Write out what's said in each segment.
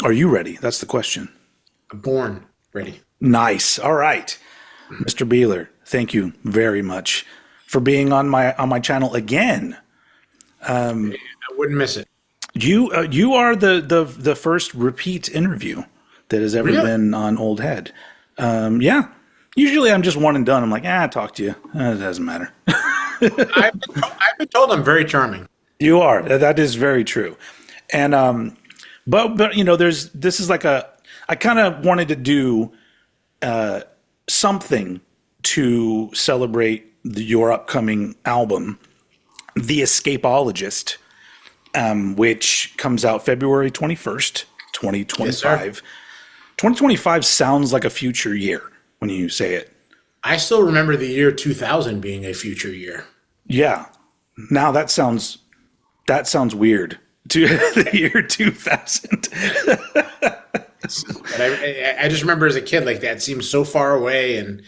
Are you ready? That's the question. Born ready. Nice. All right, Mr. Bieler, thank you very much for being on my channel again. I wouldn't miss it. You are the first repeat interview that has ever Really? been on Old Head. Yeah. Usually I'm just one and done. I'm like, I talk to you. It doesn't matter. I've been told I'm very charming. You are. That is very true. And but this is like I kind of wanted to do something to celebrate your upcoming album, The Escapologist, which comes out February 21st, Yes, sir. 2025. 2025 sounds like a future year when you say it. I still remember the year 2000 being a future year. Yeah. Now that sounds weird. To the year 2000. But I just remember as a kid, like that seemed so far away, and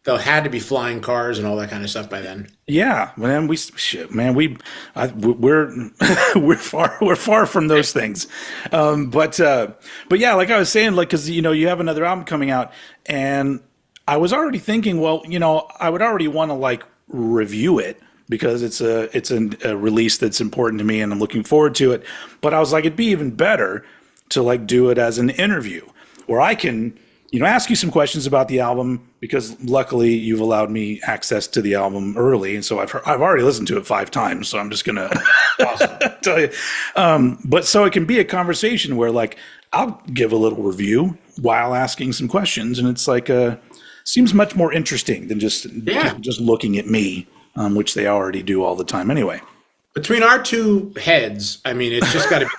there had to be flying cars and all that kind of stuff by then. Yeah, man, we're we're far from those things, but yeah, like I was saying, like because you have another album coming out, and I was already thinking, well, I would already want to like review it because it's a release that's important to me, and I'm looking forward to it. But I was like, it'd be even better to like do it as an interview where I can ask you some questions about the album because luckily you've allowed me access to the album early, and so I've already listened to it 5 times, so I'm just gonna Awesome. tell you. But so it can be a conversation where like I'll give a little review while asking some questions, and it's like seems much more interesting than just Yeah. just looking at me, which they already do all the time anyway. Between our two heads, I mean, it's just got to be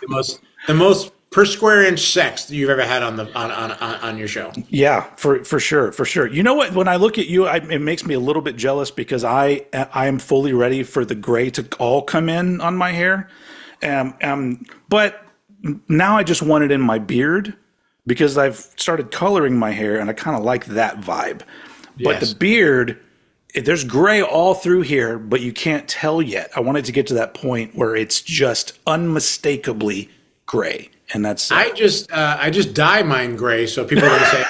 the most per square inch sex that you've ever had on your show. Yeah, for sure, for sure. You know what? When I look at you, it makes me a little bit jealous because I am fully ready for the gray to all come in on my hair, but now I just want it in my beard because I've started coloring my hair and I kind of like that vibe. But Yes. the beard, there's gray all through here, but you can't tell yet. I wanted to get to that point where it's just unmistakably gray, and that's I just dye mine gray so people are going to say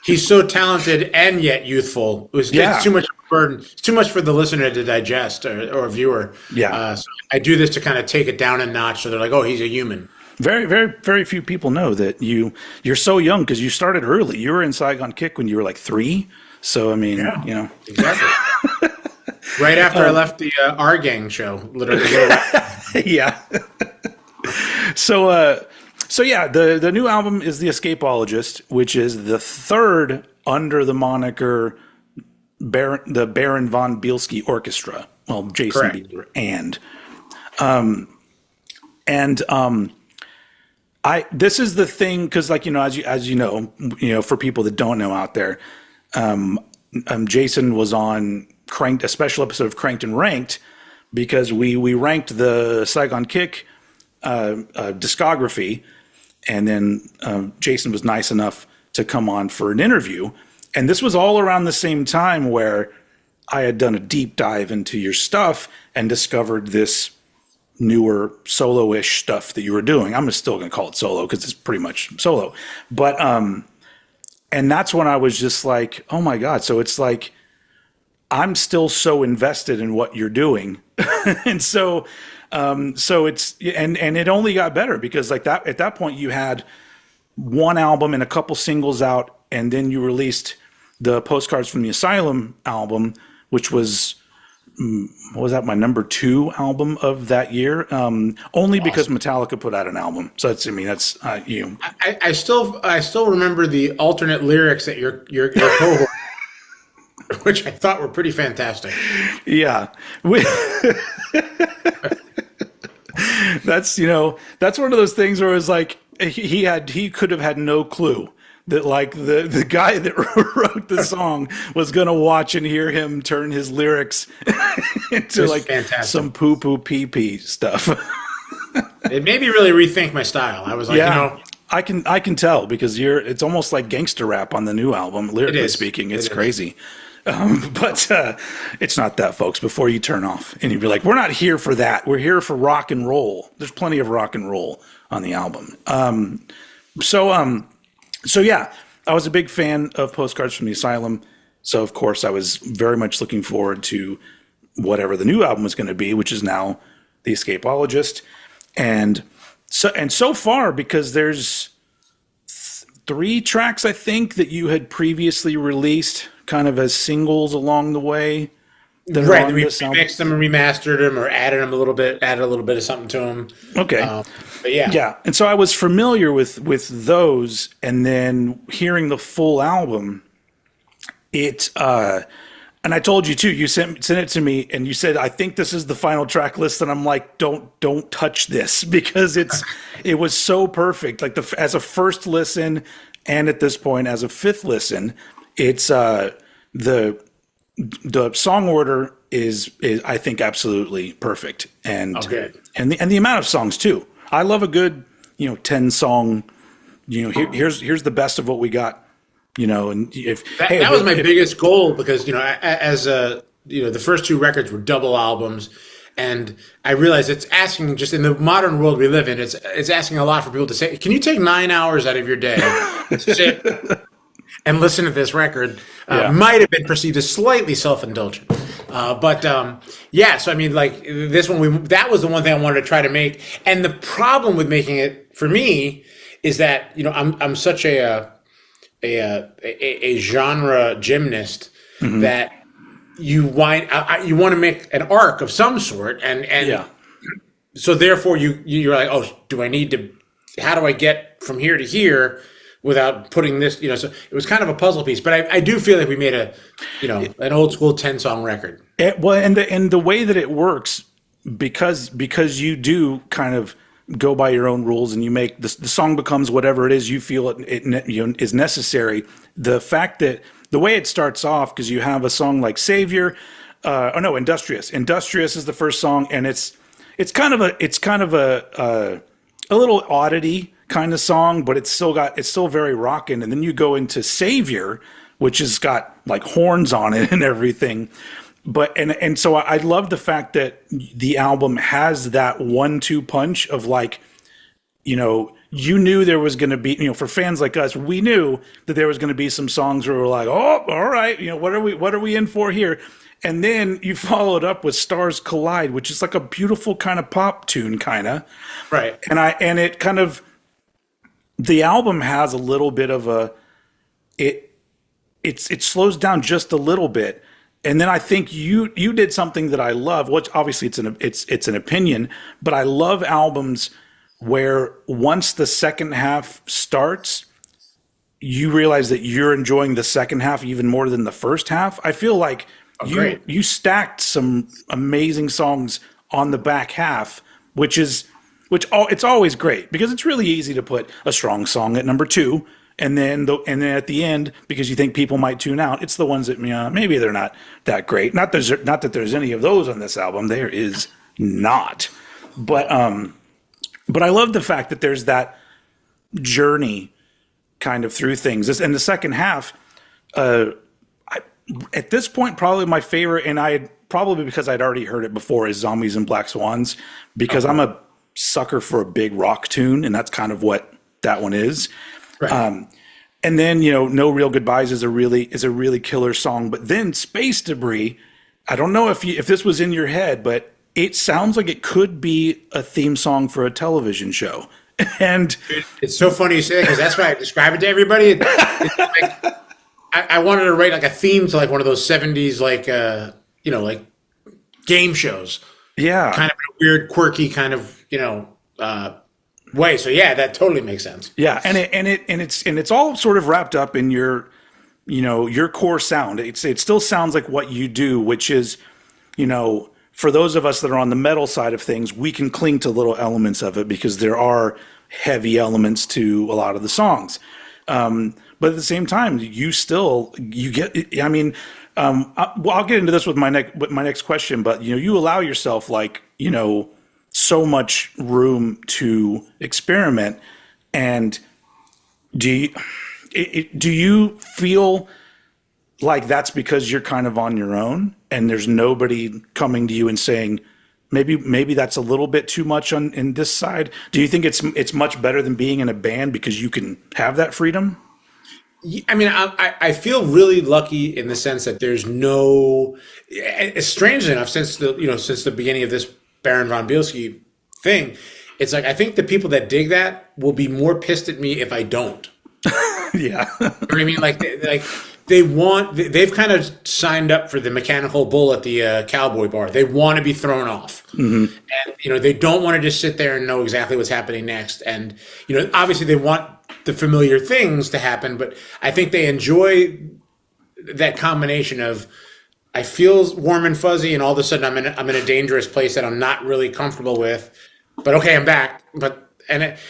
he's so talented and yet youthful. Yeah. It's too much of a burden. It's too much for the listener to digest or viewer. Yeah. So I do this to kind of take it down a notch so they're like, oh, he's a human. very, very, very few people know that you're so young because you started early. You were in Saigon Kick when you were like 3. So I mean, Exactly. Right after I left the R Gang show, literally. yeah. So yeah, the new album is The Escapologist, which is the third under the moniker the Baron von Bielski Orchestra. Well, Jason Correct. Bieler and this is the thing because like as you know for people that don't know out there, Jason was on Cranked, a special episode of Cranked and Ranked, because we ranked the Saigon Kick discography, and then Jason was nice enough to come on for an interview, and this was all around the same time where I had done a deep dive into your stuff and discovered this newer solo-ish stuff that you were doing. I'm still going to call it solo because it's pretty much solo, but and that's when I was just like, oh my God. So it's like, I'm still so invested in what you're doing. And so it's, and it only got better because like that, at that point you had one album and a couple singles out. And then you released the Postcards from the Asylum album, which was, what was that, my number 2 album of that year? Only because Metallica put out an album. So that's, I mean, that's you. I still remember the alternate lyrics that your cohort, which I thought were pretty fantastic. Yeah. That's, that's one of those things where it was like, he could have had no clue that like the guy that wrote the song was going to watch and hear him turn his lyrics into like fantastic. some poo poo pee pee stuff. It made me really rethink my style. I was like, Yeah. I can tell because it's almost like gangster rap on the new album, lyrically is. speaking. It's It is. crazy. But it's not that, folks, before you turn off. And you'd be like, we're not here for that. We're here for rock and roll. There's plenty of rock and roll on the album. So yeah, I was a big fan of Postcards from the Asylum. So of course I was very much looking forward to whatever the new album was going to be, which is now The Escapologist. And so far, because there's three tracks I think that you had previously released kind of as singles along the way that are Right, on we this album. remixed them and remastered them, or added them a little bit, added a little bit of something to them. Okay. But yeah, Yeah, and so I was familiar with those, and then hearing the full album, it and I told you too. You sent it to me, and you said, "I think this is the final track list," and I'm like, "Don't touch this," because it was so perfect. Like as a first listen, and at this point as a fifth listen, it's the song order is I think absolutely perfect, and Okay. and the amount of songs too. I love a good 10 song. Here's the best of what we got. And if That was my biggest goal, because as the first two records were double albums, and I realized it's asking, just in the modern world we live in, it's asking a lot for people to say, can you take 9 hours out of your day to sit and listen to this record? Might have been perceived as slightly self-indulgent. But yeah, so I mean, like this one, that was the one thing I wanted to try to make. And the problem with making it for me is that, I'm such a genre gymnast that you want to make an arc of some sort, and yeah. so therefore you're like, oh, how do I get from here to here without putting this, so it was kind of a puzzle piece. But I do feel like we made an old school 10-song record. And the way that it works, because you do kind of go by your own rules, and you make the song becomes whatever it is you feel it is necessary. The fact that the way it starts off, because you have a song like Savior, Industrious. Industrious is the first song, and it's kind of a little oddity kind of song, but it's still very rockin'. And then you go into Savior, which has got like horns on it and everything. But and so I love the fact that the album has that 1-2 punch of like, you knew there was going to be, for fans like us, we knew that there was going to be some songs where we're like, oh, all right, what are we in for here? And then you follow it up with Stars Collide, which is like a beautiful kind of pop tune, kind of. Right. And it kind of, the album has a little bit of it slows down just a little bit. And then I think you did something that I love, which obviously it's an opinion, but I love albums where once the second half starts, you realize that you're enjoying the second half even more than the first half. I feel like you stacked some amazing songs on the back half, it's always great, because it's really easy to put a strong song at number 2. And then at the end, because you think people might tune out, it's the ones that maybe they're not that great. Not that there's any of those on this album. There is not. But I love the fact that there's that journey kind of through things. And the second half, at this point, probably my favorite, and probably because I'd already heard it before, is Zombies and Black Swans, because I'm a sucker for a big rock tune, and that's kind of what that one is. Right. And then No Real Goodbyes is a really killer song. But then Space Debris, I don't know if this was in your head, but it sounds like it could be a theme song for a television show. And it's so funny you say that, because that's why I describe it to everybody. It's like, I wanted to write like a theme to like one of those 70s like like game shows. Yeah, kind of a weird, quirky kind of way. So yeah, that totally makes sense. Yeah, and it's all sort of wrapped up in your your core sound. It still sounds like what you do, which is for those of us that are on the metal side of things, we can cling to little elements of it because there are heavy elements to a lot of the songs. But at the same time, you get. I mean, I'll get into this with my next question. But you allow yourself so much room to experiment. And do you feel like that's because you're kind of on your own and there's nobody coming to you and saying, Maybe that's a little bit too much on in this side. Do you think it's much better than being in a band because you can have that freedom? I mean, I feel really lucky in the sense that there's no, it's strangely enough, since the beginning of this Baron von Bielski thing, it's like I think the people that dig that will be more pissed at me if I don't. Yeah. You know what I mean? They've kind of signed up for the mechanical bull at the cowboy bar. They want to be thrown off, and they don't want to just sit there and know exactly what's happening next. And obviously they want the familiar things to happen, but I think they enjoy that combination of I feel warm and fuzzy, and all of a sudden I'm in a dangerous place that I'm not really comfortable with. But okay, I'm back.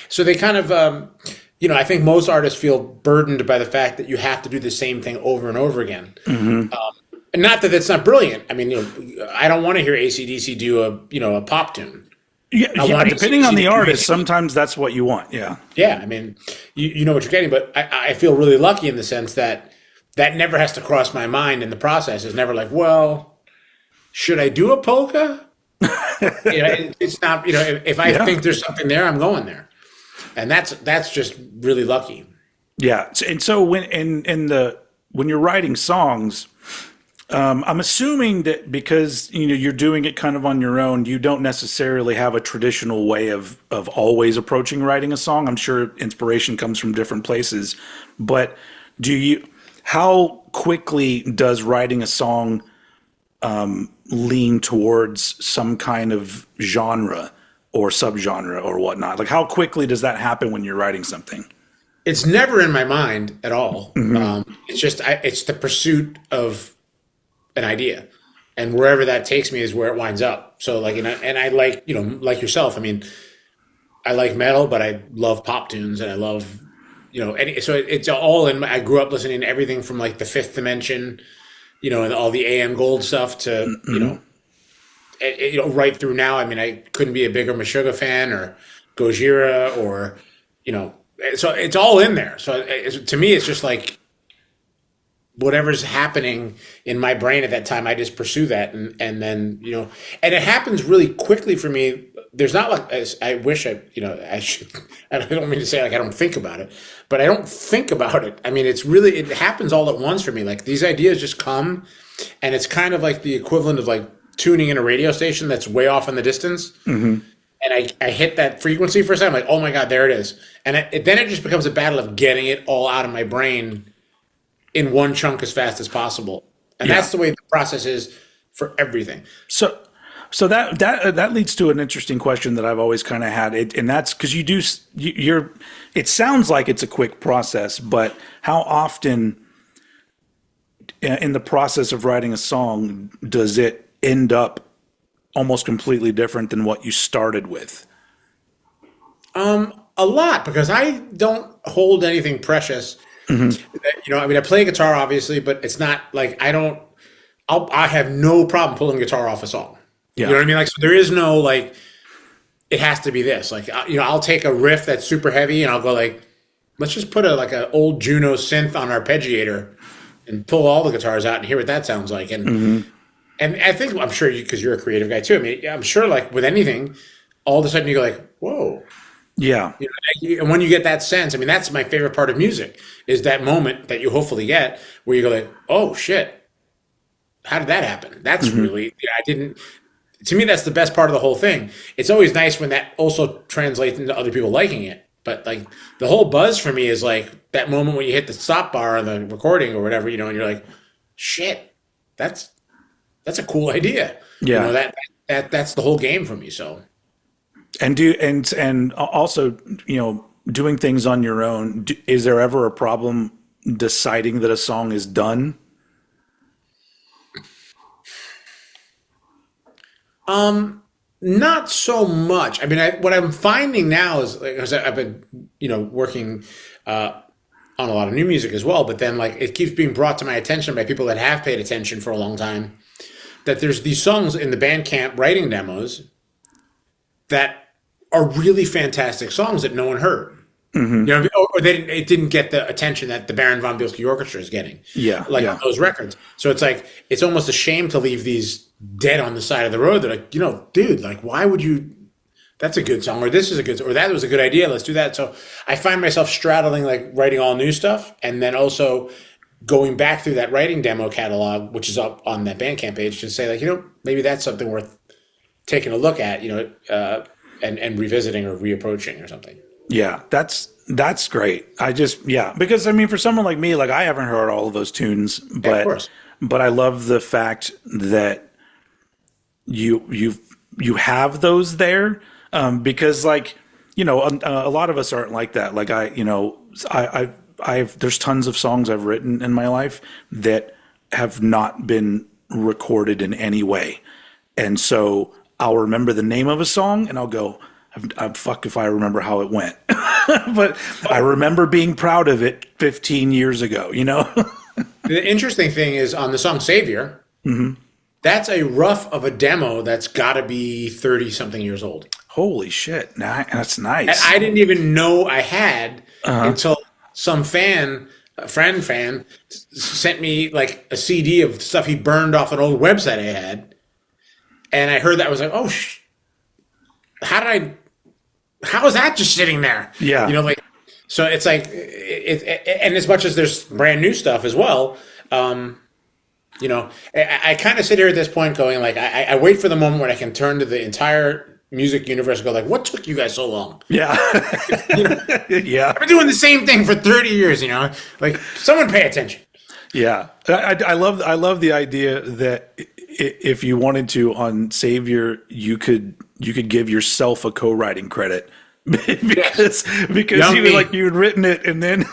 So they kind of, I think most artists feel burdened by the fact that you have to do the same thing over and over again. And not that it's not brilliant. I mean, I don't want to hear AC/DC do a pop tune. Yeah, depending on the artist, sometimes that's what you want. Yeah. Yeah, I mean, you know what you're getting, but I feel really lucky in the sense that never has to cross my mind in the process. It's never like, well, should I do a polka? It's not, if I think there's something there, I'm going there. And that's just really lucky. Yeah. And so when you're writing songs, I'm assuming that because you're doing it kind of on your own, you don't necessarily have a traditional way of always approaching writing a song. I'm sure inspiration comes from different places, but how quickly does writing a song lean towards some kind of genre or subgenre or whatnot? Like, how quickly does that happen when you're writing something? It's never in my mind at all. It's just it's the pursuit of an idea, and wherever that takes me is where it winds up. So like, and I like like yourself. I mean, I like metal, but I love pop tunes, and I love so it's all in. I grew up listening to everything from like the Fifth Dimension, and all the AM Gold stuff to right through now. I mean, I couldn't be a bigger Meshuggah fan or Gojira or so it's all in there. So to me, it's just like whatever's happening in my brain at that time, I just pursue that, and then and it happens really quickly for me. There's not like I wish I should. I don't mean to say like I don't think about it, but I don't think about it. I mean, it happens all at once for me. Like these ideas just come, and it's kind of like the equivalent of like tuning in a radio station that's way off in the distance. And I hit that frequency for a second. I'm like, oh my God, there it is. And then it just becomes a battle of getting it all out of my brain in one chunk as fast as possible. And that's the way the process is for everything. So that leads to an interesting question that I've always kind of had. And that's because it sounds like it's a quick process, but how often in the process of writing a song does it end up almost completely different than what you started with? A lot, because I don't hold anything precious. I mean, I play guitar obviously, but it's not like I have no problem pulling guitar off a song. You know what I mean? Like, so there is no like, it has to be this. Like, I'll take a riff that's super heavy and I'll go like, let's just put an old Juno synth on arpeggiator and pull all the guitars out and hear what that sounds like. And I think, I'm sure because you're a creative guy too. I mean, I'm sure like with anything, all of a sudden you go like, whoa. Yeah. And when you get that sense, I mean, that's my favorite part of music is that moment that you hopefully get where you go like, oh shit, how did that happen? That's really, to me, that's the best part of the whole thing. It's always nice when that also translates into other people liking it. But like the whole buzz for me is like that moment when you hit the stop bar on the recording or whatever, and you're like, shit, that's a cool idea. Yeah. That's the whole game for me. So. And also, doing things on your own, is there ever a problem deciding that a song is done? Not so much. I mean, what I'm finding now is like, 'cause I've been, working on a lot of new music as well, but then like it keeps being brought to my attention by people that have paid attention for a long time that there's these songs in the Bandcamp writing demos that are really fantastic songs that no one heard. You know, or it didn't get the attention that the Baron von Bielski Orchestra is getting. Yeah, like yeah. on those records. So it's like it's almost a shame to leave these dead on the side of the road. They're like, dude, like, why would you? That's a good song, or this is a good, or that was a good idea. Let's do that. So I find myself straddling, like writing all new stuff, and then also going back through that writing demo catalog, which is up on that Bandcamp page, to say like, maybe that's something worth taking a look at, and revisiting or reapproaching or something. Yeah, that's great. Because I mean, for someone like me, like I haven't heard all of those tunes, Yeah, of course. but I love the fact that you have those there, because like a lot of us aren't like that. Like I've there's tons of songs I've written in my life that have not been recorded in any way, and so I'll remember the name of a song and I'll go, I'm fuck if I remember how it went. But I remember being proud of it 15 years ago, The interesting thing is on the song Savior, that's a rough of a demo that's got to be 30 something years old. Holy shit. That's nice. And I didn't even know I had until some friend sent me like a CD of stuff he burned off an old website I had. And I heard that. I was like, oh, how is that just sitting there? Yeah. So it's like, and as much as there's brand new stuff as well, I kind of sit here at this point going like, I wait for the moment when I can turn to the entire music universe and go like, what took you guys so long? Yeah. Yeah. I've been doing the same thing for 30 years, like someone pay attention. Yeah. I love the idea that if you wanted to on Savior, you could give yourself a co-writing credit because you had written it and then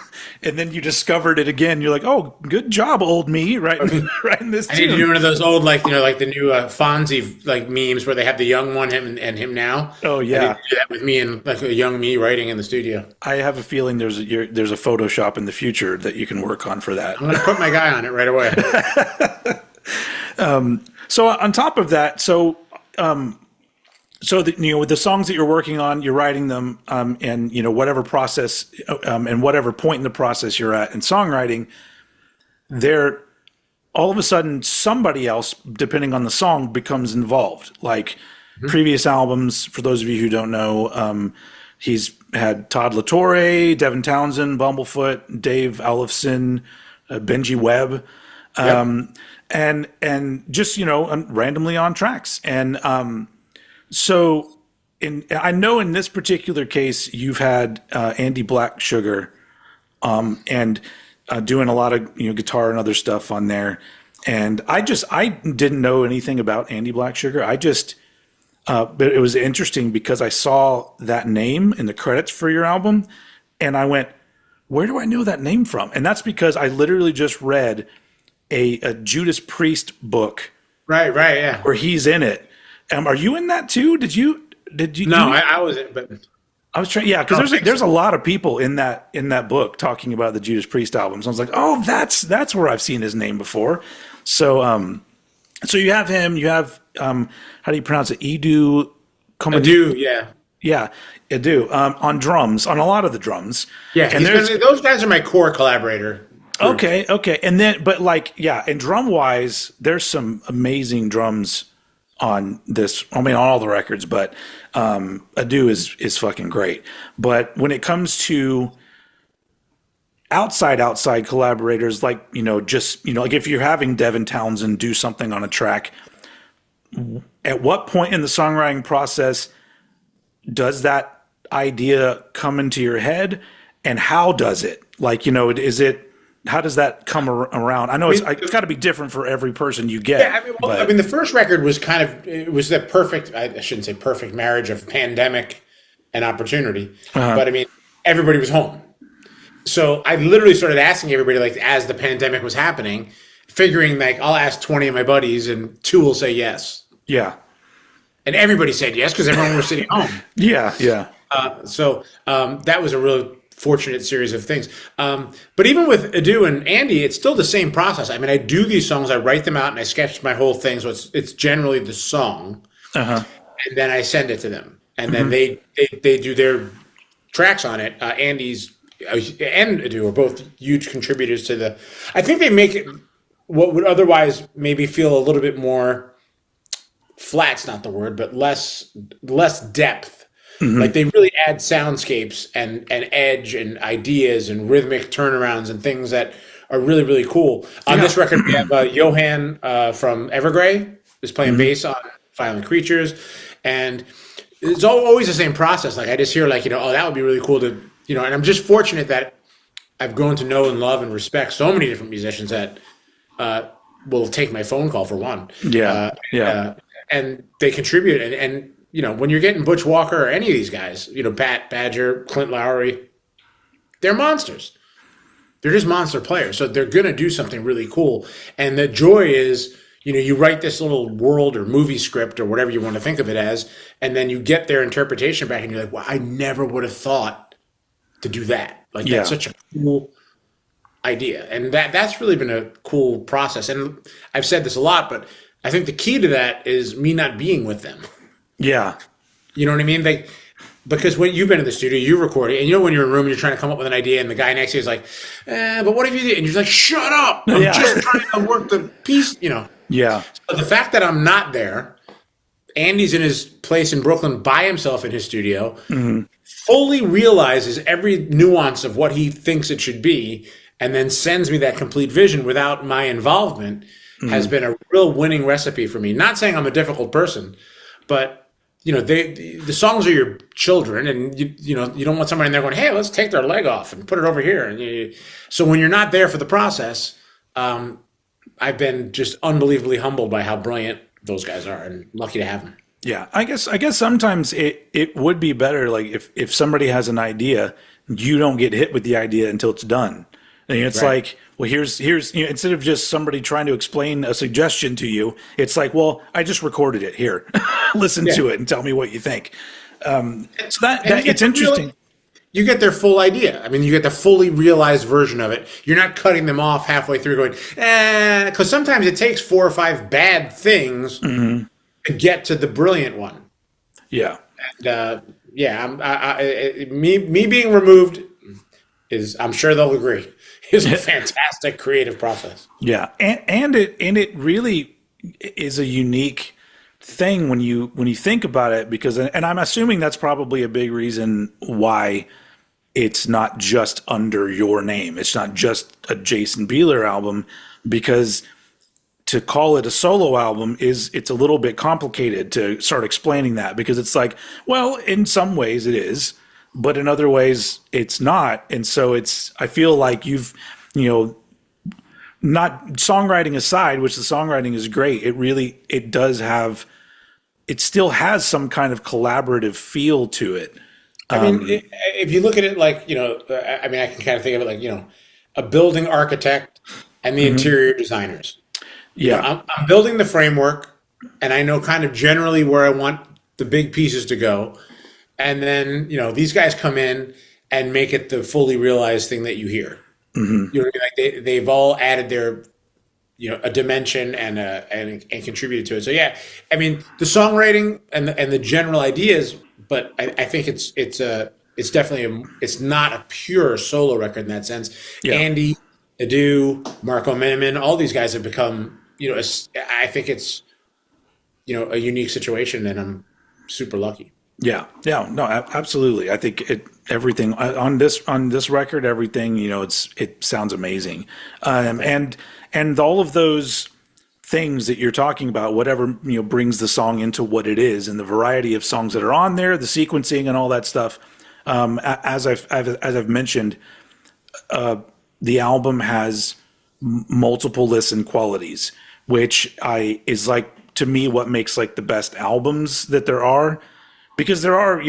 you discovered it again. You're like, oh, good job, old me, writing this. I need to do one of those old like the new Fonzie like memes where they have the young one, him and him now. Oh yeah, I need to do that with me and like a young me writing in the studio. I have a feeling there's a Photoshop in the future that you can work on for that. I'm gonna put my guy on it right away. So on top of that, with the songs that you're working on, you're writing them, and whatever process, and whatever point in the process you're at in songwriting, there, all of a sudden, somebody else, depending on the song, becomes involved. Like previous albums, for those of you who don't know, he's had Todd LaTorre, Devin Townsend, Bumblefoot, Dave Ellefson, Benji Webb. And just, randomly on tracks. And I know in this particular case, you've had Andy Black Sugar and doing a lot of guitar and other stuff on there. And I didn't know anything about Andy Black Sugar. But it was interesting because I saw that name in the credits for your album, and I went, where do I know that name from? And that's because I literally just read a Judas Priest book, right, yeah, where he's in it. Are you in that too? Did you? No, I wasn't, but I was trying. Yeah, because there's a lot of people in that book talking about the Judas Priest albums. I was like, oh, that's where I've seen his name before. So you have him. You have how do you pronounce it? Edu. Yeah, Edu on drums, on a lot of the drums. Yeah, and those guys are my core collaborator. Okay. And then, but like, yeah, and drum wise, there's some amazing drums on this. I mean, on all the records, but Adu is fucking great. But when it comes to outside collaborators, like, like if you're having Devin Townsend do something on a track, at what point in the songwriting process does that idea come into your head, and how does it? Like, how does that come around? I know it's got to be different for every person you get. Yeah, I mean, the first record was it was the perfect, I shouldn't say perfect marriage of pandemic and opportunity, but I mean, everybody was home. So I literally started asking everybody, like, as the pandemic was happening, figuring like, I'll ask 20 of my buddies and 2 will say yes. Yeah. And everybody said yes because everyone was sitting home. Yeah. So that was a really fortunate series of things. But even with Adu and Andy, it's still the same process. I mean, I do these songs, I write them out, and I sketch my whole thing. So it's generally the song, and then I send it to them, and then they do their tracks on it. Andy's and Adu are both huge contributors to the. I think they make it what would otherwise maybe feel a little bit more flat's not the word, but less depth. Like they really add soundscapes and edge and ideas and rhythmic turnarounds and things that are really really cool. On this record, we have Johan from Evergrey is playing bass on Violent Creatures, and it's always the same process. Like I just hear like oh that would be really cool to and I'm just fortunate that I've grown to know and love and respect so many different musicians that will take my phone call for one. And they contribute and when you're getting Butch Walker or any of these guys, Pat Badger, Clint Lowry, they're monsters. They're just monster players. So they're going to do something really cool. And the joy is, you write this little world or movie script or whatever you want to think of it as, and then you get their interpretation back and you're like, well, I never would have thought to do that. Like that's such a cool idea. And that's really been a cool process. And I've said this a lot, but I think the key to that is me not being with them. Yeah. You know what I mean? Because when you've been in the studio, you record it, and when you're in a room and you're trying to come up with an idea, and the guy next to you is like, but what if you did? And you're like, shut up! I'm just trying to work the piece, Yeah. So the fact that I'm not there, Andy's in his place in Brooklyn by himself in his studio, fully realizes every nuance of what he thinks it should be, and then sends me that complete vision without my involvement has been a real winning recipe for me. Not saying I'm a difficult person, but the songs are your children, and you don't want somebody in there going, "Hey, let's take their leg off and put it over here." And so when you're not there for the process, I've been just unbelievably humbled by how brilliant those guys are, and lucky to have them. Yeah, I guess sometimes it would be better like if somebody has an idea, you don't get hit with the idea until it's done. And it's like, well, here's instead of just somebody trying to explain a suggestion to you, it's like, well, I just recorded it here, listen to it and tell me what you think. So that it's interesting. You get their full idea. I mean, you get the fully realized version of it. You're not cutting them off halfway through going, because sometimes it takes 4 or 5 bad things to get to the brilliant one. Yeah. And me being removed is, I'm sure they'll agree, is a fantastic creative process. Yeah, and it really is a unique thing when you think about it, because and I'm assuming that's probably a big reason why it's not just under your name. It's not just a Jason Bieler album, because to call it a solo album it's a little bit complicated to start explaining that, because it's like, well, in some ways it is, but in other ways it's not. And so I feel like you've, not songwriting aside, which the songwriting is great, it still has some kind of collaborative feel to it. I mean, if you look at it like, I can kind of think of it like, a building architect and the interior designers. Yeah. I'm building the framework, and I know kind of generally where I want the big pieces to go. And then, these guys come in and make it the fully realized thing that you hear. You know what I mean? Like they've all added their, a dimension and contributed to it. So yeah, I mean, the songwriting and the general ideas, but I think it's definitely it's not a pure solo record in that sense. Yeah. Andy, Adu, Marco Miniman, all these guys have become, I think it's, a unique situation, and I'm super lucky. Yeah, no, absolutely. I think everything on this record, everything, it sounds amazing, and all of those things that you're talking about, whatever brings the song into what it is, and the variety of songs that are on there, the sequencing and all that stuff. As I've mentioned, the album has multiple listen qualities, which is like, to me, what makes like the best albums that there are. Because there are,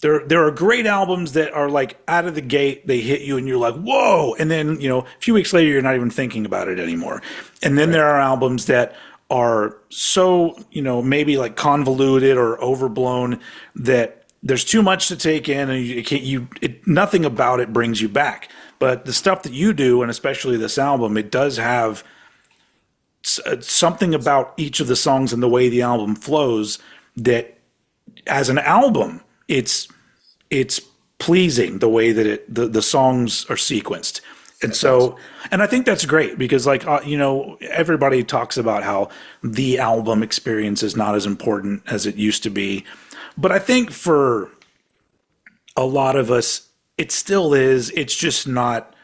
there are great albums that are like out of the gate, they hit you and you're like, whoa. And then, a few weeks later, you're not even thinking about it anymore. And then there are albums that are so, maybe like convoluted or overblown that there's too much to take in, and nothing about it brings you back. But the stuff that you do, and especially this album, it does have something about each of the songs and the way the album flows that, as an album, it's it's pleasing the way that the songs are sequenced. And so, and I think that's great because, like, everybody talks about how the album experience is not as important as it used to be. But I think for a lot of us, it still is. It's just not,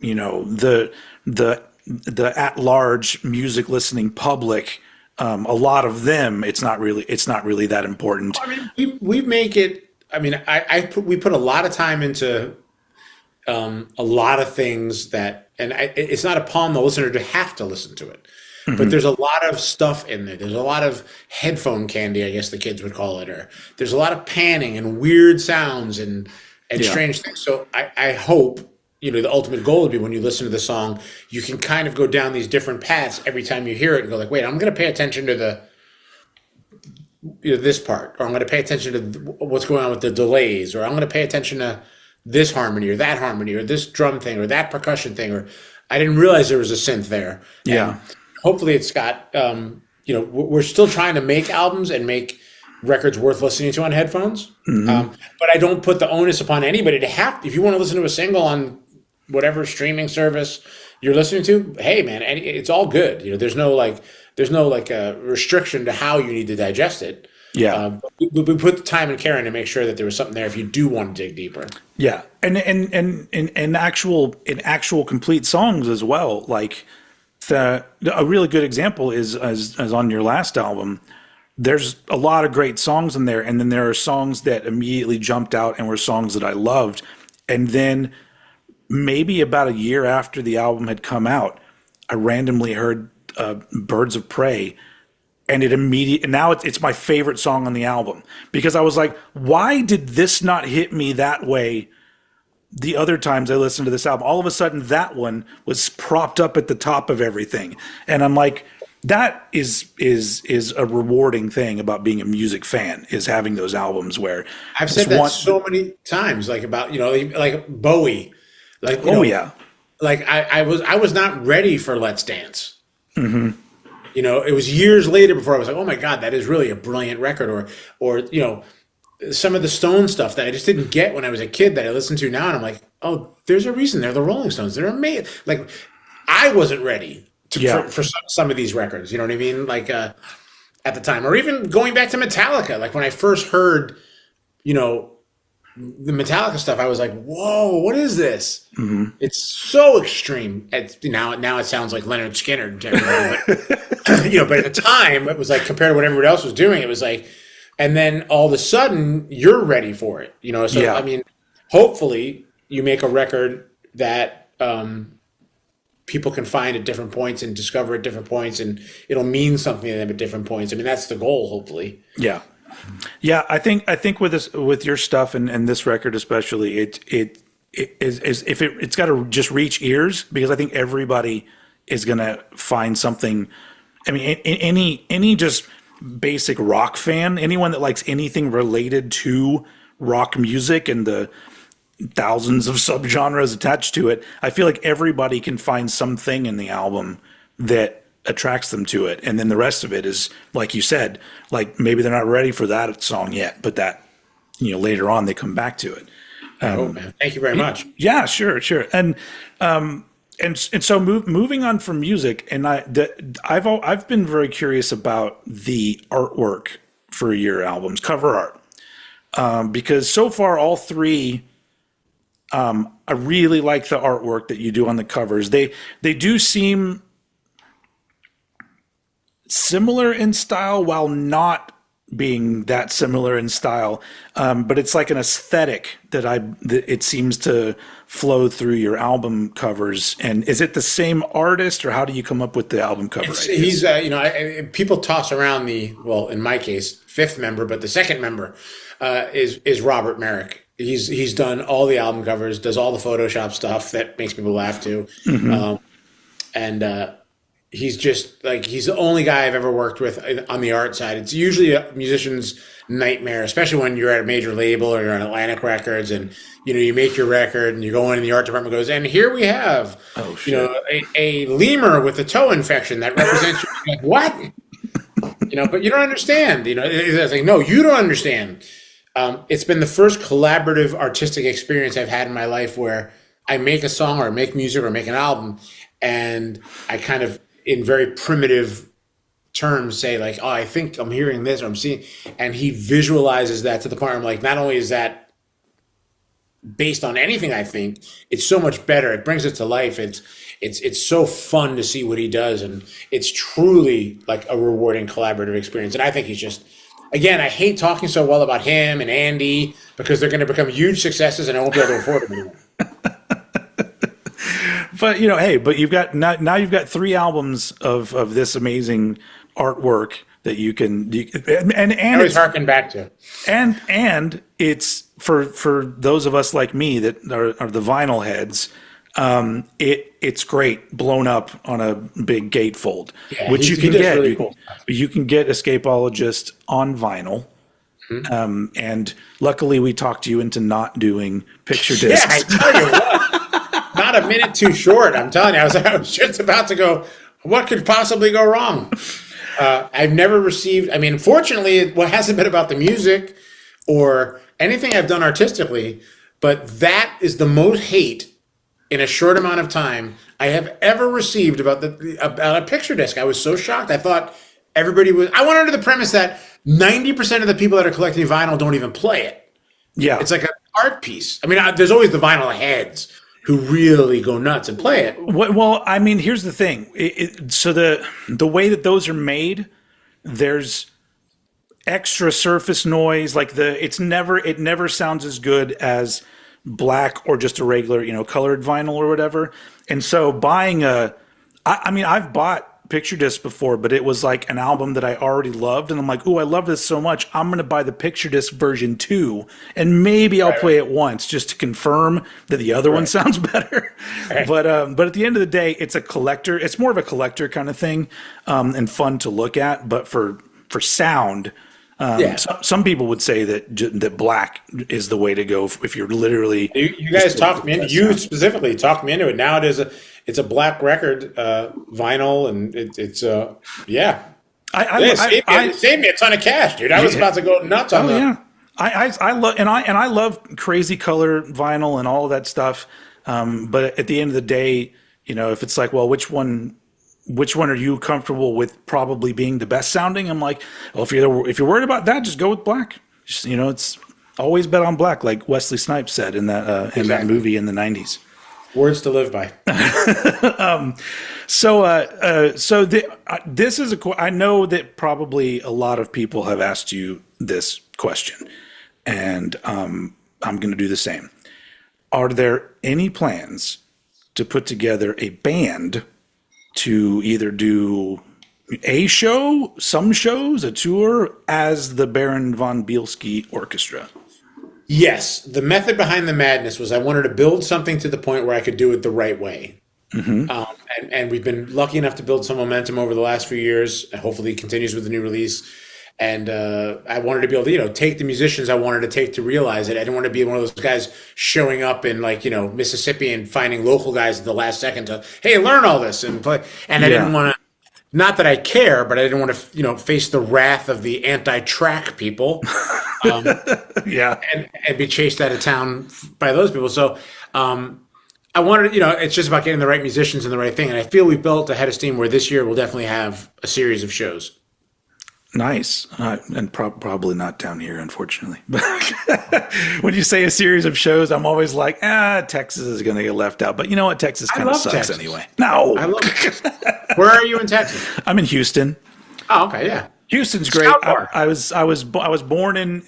the at large music listening public. A lot of them, it's not really that important. I mean, we make it. I mean, we put a lot of time into a lot of things that, and it's not upon the listener to have to listen to it, but there's a lot of stuff in there. There's a lot of headphone candy, I guess the kids would call it, or there's a lot of panning and weird sounds and strange things. So I hope, the ultimate goal would be when you listen to the song, you can kind of go down these different paths every time you hear it and go like, wait, I'm going to pay attention to this part, or I'm going to pay attention to what's going on with the delays, or I'm going to pay attention to this harmony or that harmony or this drum thing or that percussion thing, or I didn't realize there was a synth there. Yeah. And hopefully it's got, we're still trying to make albums and make records worth listening to on headphones. But I don't put the onus upon anybody to have, if you want to listen to a single on whatever streaming service you're listening to, hey man, it's all good. There's no restriction to how you need to digest it. Yeah. We put the time and care in to make sure that there was something there if you do want to dig deeper. Yeah. And actual complete songs as well. Like a really good example is as on your last album, there's a lot of great songs in there. And then there are songs that immediately jumped out and were songs that I loved. And then maybe about a year after the album had come out, I randomly heard Birds of Prey. And now it's my favorite song on the album because I was like, why did this not hit me that way the other times I listened to this album? All of a sudden, that one was propped up at the top of everything. And I'm like, that is a rewarding thing about being a music fan, is having those albums where I've said that so many times, like about, like Bowie. Like, like I was not ready for Let's Dance. Mm-hmm. It was years later before I was like, oh my God, that is really a brilliant record. Or some of the Stone stuff that I just didn't get when I was a kid that I listen to now. And I'm like, oh, there's a reason they're the Rolling Stones. They're amazing. Like, I wasn't ready for some of these records. You know what I mean? Like, at the time, or even going back to Metallica, like when I first heard, the Metallica stuff, I was like, whoa, what is this? Mm-hmm. It's so extreme. Now it sounds like Leonard Skinner to everybody, but, but at the time it was like, compared to what everybody else was doing, it was like, and then all of a sudden you're ready for it. I mean, hopefully you make a record that people can find at different points and discover at different points, and it'll mean something to them at different points. I mean, that's the goal, hopefully. Yeah. Yeah, I think with your stuff and this record especially, it's got to just reach ears, because I think everybody is gonna find something. I mean, any just basic rock fan, anyone that likes anything related to rock music and the thousands of subgenres attached to it, I feel like everybody can find something in the album that attracts them to it. And then the rest of it is, like you said, like maybe they're not ready for that song yet, but that, later on they come back to it. Man. Thank you very much. Yeah, sure. And so moving on from music, and I've been very curious about the artwork for your albums, cover art, because so far all three, I really like the artwork that you do on the covers. They do seem similar in style while not being that similar in style, but it's like an aesthetic that it seems to flow through your album covers. And is it the same artist, or how do you come up with the album cover ideas? He's people toss around in my case, fifth member, but the second member is Robert Merrick. He's done all the album covers, does all the Photoshop stuff that makes people laugh too. Mm-hmm. He's just he's the only guy I've ever worked with on the art side. It's usually a musician's nightmare, especially when you're at a major label or you're on Atlantic Records, and you make your record and you go in and the art department goes, and here we have a lemur with a toe infection that represents like, what? But you don't understand. It's like, no, you don't understand. It's been the first collaborative artistic experience I've had in my life where I make a song or make music or make an album, and I kind of, in very primitive terms, say like, "Oh, I think I'm hearing this or I'm seeing," and he visualizes that to the point where I'm like, not only is that based on anything I think, it's so much better. It brings it to life. It's so fun to see what he does, and it's truly like a rewarding collaborative experience. And I think he's just, again, I hate talking so well about him and Andy because they're going to become huge successes, and I won't be able to afford them anymore. But hey, but you've got now you've got 3 albums of this amazing artwork that you can and I always it's harken back to. and it's for those of us like me that are the vinyl heads. It's great blown up on a big gatefold, Yeah, which you he can does get. really cool stuff. You can get Escapologist on vinyl. And luckily, we talked you into not doing picture Yeah, I discs. tell you what, not a minute too short. I'm telling you, I was just about to go. What could possibly go wrong? I've never received. I mean, fortunately, what hasn't been about the music or anything I've done artistically, but that is the most hate in a short amount of time I have ever received about a picture disc. I was so shocked. I thought everybody was. I went under the premise that 90% of the people that are collecting vinyl don't even play it. Yeah, It's like an art piece. I mean, there's always the vinyl heads who really go nuts and play it. well, I mean, here's the thing. So the way that those are made, there's extra surface noise. Like it never sounds as good as black or just a regular, colored vinyl or whatever. And so buying I mean, I've bought picture disc before, but it was like an album that I already loved, and I'm like, "Ooh, I love this so much. I'm going to buy the picture disc version too, and maybe I'll play it once just to confirm that the other one sounds better." Right. But at the end of the day, it's a collector. It's more of a collector kind of thing, and fun to look at. But for sound, Yeah. some people would say that black is the way to go if you're literally. You guys talked me into. You specifically talked me into it. Now it's a black record, vinyl, and it's yeah. It saved me a ton of cash, dude. I was about to go nuts on that. Yeah. I love crazy color vinyl and all of that stuff. But at the end of the day, if it's like, well, which one are you comfortable with probably being the best sounding? I'm like, well, if you're worried about that, just go with black. Just, it's always bet on black, like Wesley Snipes said in that movie in the 90s. Words to live by. This is I know that probably a lot of people have asked you this question, and I'm going to do the same. Are there any plans to put together a band to either do a show, some shows, a tour as the Baron von Bielski Orchestra? Yes, the method behind the madness was I wanted to build something to the point where I could do it the right way. And we've been lucky enough to build some momentum over the last few years. And hopefully, it continues with the new release. And I wanted to be able to, take the musicians I wanted to take to realize it. I didn't want to be one of those guys showing up in Mississippi and finding local guys at the last second to, hey, learn all this and play. And I didn't want to. Not that I care, but I didn't want to, face the wrath of the anti-track people. And be chased out of town by those people. So I wanted, it's just about getting the right musicians and the right thing. And I feel we built a head of steam where this year we'll definitely have a series of shows. Nice. And probably not down here, unfortunately. When you say a series of shows, I'm always like, Texas is going to get left out. But you know what? Texas kind of sucks Texas. anyway. No. I love Texas. Where are you in Texas? I'm in Houston. Oh, okay, yeah. Houston's great. I was born in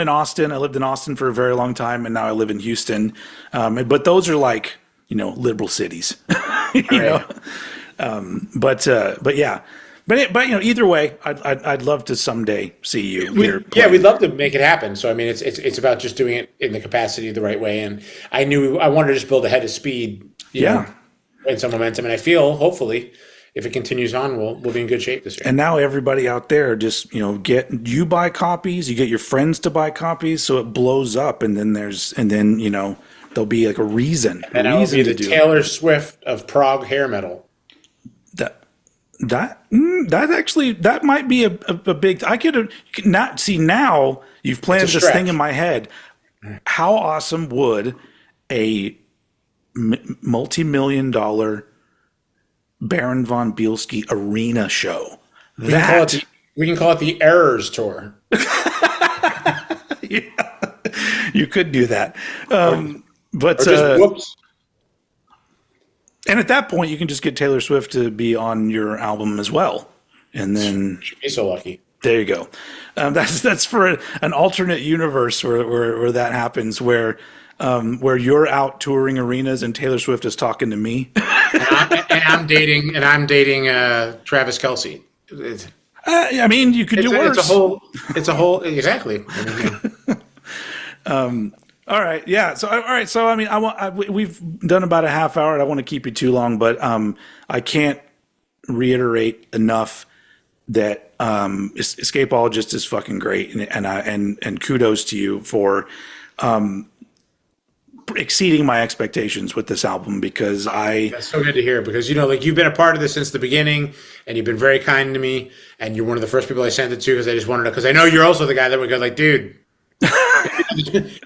Austin. I lived in Austin for a very long time, and now I live in Houston. But those are like liberal cities, But yeah. But either way, I'd love to someday see you here. Yeah, we'd love to make it happen. So I mean, it's about just doing it in the capacity the right way. And I knew I wanted to just build a head of speed, and some momentum. And I feel hopefully, if it continues on, we'll be in good shape this year. And now everybody out there, just buy copies, you get your friends to buy copies, so it blows up, and then there'll be like a reason. And I'll be the Taylor Swift of prog hair metal. that might be a big. I could not see now. You've planted this thing in my head. How awesome would a multi-million-dollar Baron von Bielski arena show? We can call it the Errors Tour. Yeah, you could do that. But or just whoops. And at that point, you can just get Taylor Swift to be on your album as well, and then She'd be so lucky. there you go. That's for an alternate universe where that happens, where you're out touring arenas and Taylor Swift is talking to me. and I'm dating Travis Kelce. I mean, you could do worse. It's a whole exactly. All right, yeah. So, all right. So, I mean, we've done about a half hour. I don't want to keep you too long, but I can't reiterate enough that Escapologist is fucking great, and kudos to you for exceeding my expectations with this album, because That's so good to hear, because like you've been a part of this since the beginning, and you've been very kind to me, and you're one of the first people I sent it to, because I just wanted to, because I know you're also the guy that would go like, dude.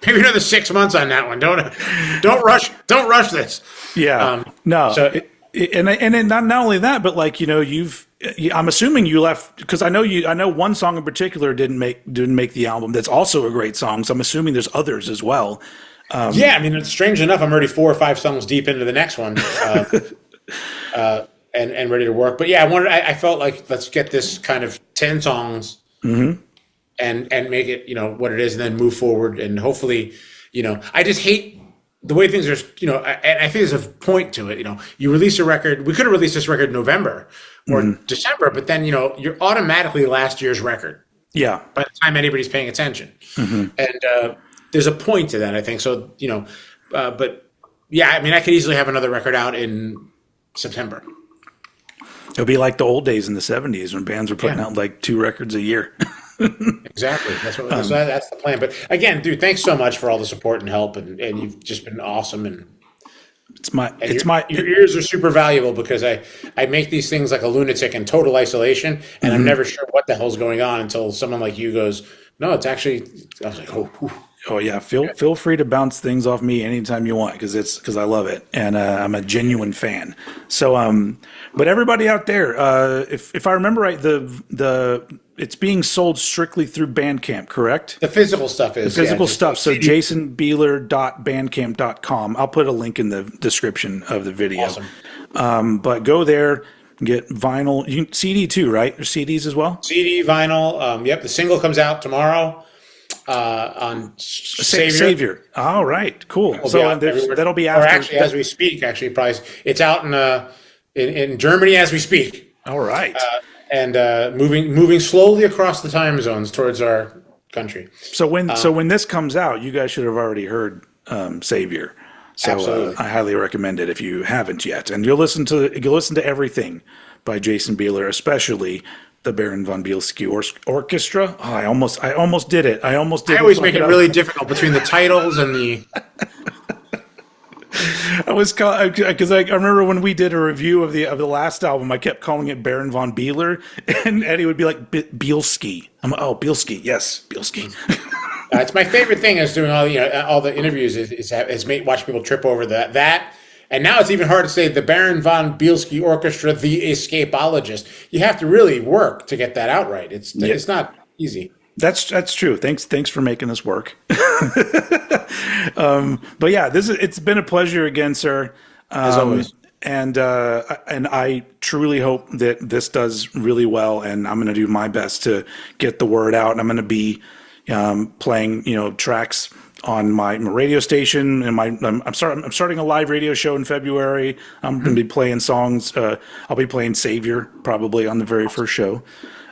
Maybe another 6 months on that one. Don't rush this. Yeah. No. So and not only that, but like I'm assuming you left because I know one song in particular didn't make the album. That's also a great song. So I'm assuming there's others as well. Yeah, I mean, it's strange enough. I'm already 4 or 5 songs deep into the next one, and ready to work. But yeah, I felt like let's get this kind of 10 songs. Mm-hmm. And make it, what it is, and then move forward. And hopefully, I just hate the way things are, and I think there's a point to it. You release a record, we could have released this record in November or December, but then, you're automatically last year's record. Yeah. By the time anybody's paying attention. Mm-hmm. And there's a point to that, I think. So, but yeah, I mean, I could easily have another record out in September. It'll be like the old days in the 70s when bands were putting out like 2 records a year. Exactly. That's the plan. But again, dude, thanks so much for all the support and help, and you've just been awesome. And your ears are super valuable, because I make these things like a lunatic in total isolation, and I'm never sure what the hell's going on until someone like you goes, no, it's actually. I was like, oh. Whew. Oh yeah, feel free to bounce things off me anytime you want, because I love it, and I'm a genuine fan. So but everybody out there, if I remember right, it's being sold strictly through Bandcamp, correct? The physical stuff is stuff. So jasonbieler.bandcamp.com. I'll put a link in the description of the video. Awesome. But go there. Get vinyl, CD too, right? Or CDs as well. CD, vinyl. Yep, the single comes out tomorrow. On Savior. All right, cool. So that'll be after. Or actually, as we speak, probably it's out in Germany as we speak. All right, and moving slowly across the time zones towards our country. So when this comes out, you guys should have already heard Savior. So I highly recommend it if you haven't yet, and you'll listen to everything by Jason Bieler, especially the Baron von Bielski Orchestra. Oh, I almost did it. I always make it really difficult between the titles and the. Because I remember when we did a review of the last album, I kept calling it Baron von Bieler, and Eddie would be like Bielski. I'm like, oh, Bielski, yes, Bielski. It's my favorite thing is doing all the interviews is watching people trip over that. And now it's even hard to say the Baron von Bielski Orchestra, the Escapologist. You have to really work to get that out right. It's not easy. That's true. Thanks for making this work. But yeah, it's been a pleasure again, sir. As always. And I truly hope that this does really well, and I'm going to do my best to get the word out. And I'm going to be playing tracks on my radio station, and I'm starting a live radio show in February. I'm going to be playing songs. I'll be playing Savior probably on the very first show,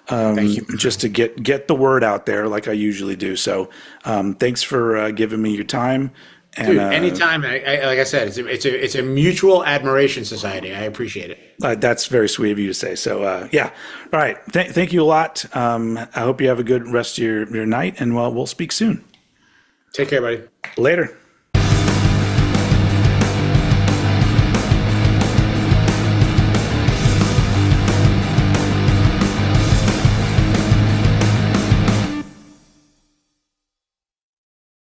Thank you. just to get the word out there like I usually do. So thanks for giving me your time. And, dude, anytime. Like I said, it's a mutual admiration society. I appreciate it. That's very sweet of you to say. So yeah, all right. Thank you a lot. I hope you have a good rest of your night, and we'll speak soon. Take care, buddy. Later.